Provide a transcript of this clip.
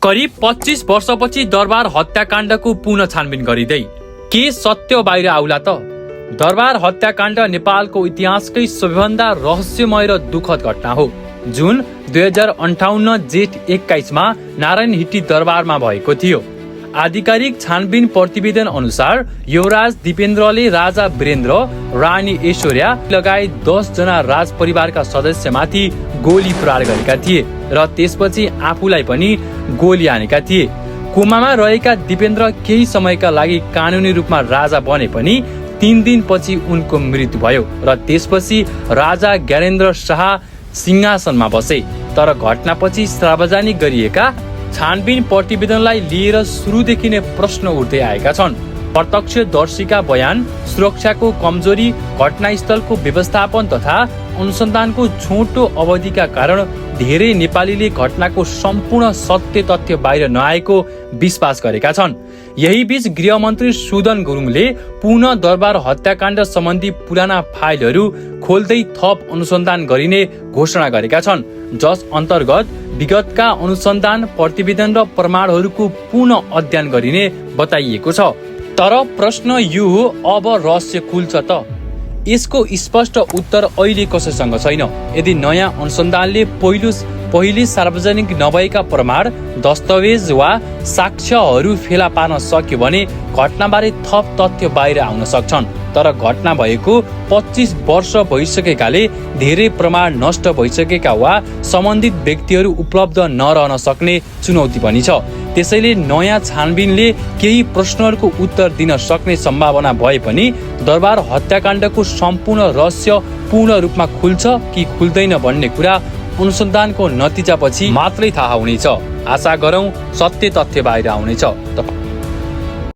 करिब 25 वर्षपछि दरबार हत्याकाण्डको पुनः छानबिन गरिँदै के सत्य बाहिर आउला त? दरबार हत्याकाण्ड नेपालको इतिहासकै सबैभन्दा रहस्यमय र दुःखद घटना हो, जुन 2058 जेठ 21 मा नारायण हिट्टी दरबारमा भएको थियो। आधिकारिक छानबिन प्रतिवेदन अनुसार युवराज दिपेन्द्रले राजा वीरेन्द्र, रानी ऐश्वर्या लगायत 10 जना राज परिवारका सदस्यमाथि गोली प्रहार गरेका थिए र त्यसपछि आफूलाई पनि गोली हानेका थिए। कोमामा रहेका दिपेन्द्र केही समयका लागि कानुनी रूपमा राजा बने पनि 3 दिनपछि उनको मृत्यु भयो र त्यसपछि राजा ज्ञानेन्द्र शाह सिंहासनमा बसे। तर घटनापछि सार्वजनिक गरिएका छानबिन प्रतिवेदनलाई लिएर सुरुदेखि नै प्रश्न उठ्दै आएका छन्। प्रत्यक्षदर्शीका बयान, सुरक्षाको कमजोरी, घटनास्थलको व्यवस्थापन तथा अनुसन्धानको छोटो अवधिका कारण धेरै नेपालीले घटनाको सम्पूर्ण सत्य तथ्य बाहिर नआएको विश्वास गरेका छन्। यही बीच गृहमन्त्री सुदन गुरुङले पुनः दरबार हत्याकाण्ड सम्बन्धी पुराना फाइलहरू खोल्दै थप अनुसन्धान गरिने घोषणा गरेका छन्, जस अन्तर्गत विगतका अनुसन्धान प्रतिवेदन र प्रमाणहरूको पुनः अध्ययन गरिने बताइएको छ। तर प्रश्न यो हो, अब रहस्य खुल्छ त? यसको स्पष्ट उत्तर अहिले कसैसँग छैन। यदि नयाँ अनुसन्धानले पहिले सार्वजनिक नभएका प्रमाण, दस्तावेज वा साक्ष्यहरू फेला पार्न सक्यो भने घटनाबारे थप तथ्य बाहिर आउन सक्छन्। तर घटना भएको 25 वर्ष भइसकेकाले धेरै प्रमाण नष्ट भइसकेका वा सम्बन्धित व्यक्तिहरू उपलब्ध नरहन सक्ने चुनौती पनि छ। त्यसैले नयाँ छानबिनले केही प्रश्नहरूको उत्तर दिन सक्ने सम्भावना भए पनि दरबार हत्याकाण्डको सम्पूर्ण रहस्य पूर्ण रूपमा खुल्छ कि खुल्दैन भन्ने कुरा अनुसन्धानको नतिजापछि मात्रै थाहा हुनेछ। आशा गरौँ सत्य तथ्य बाहिर आउनेछ।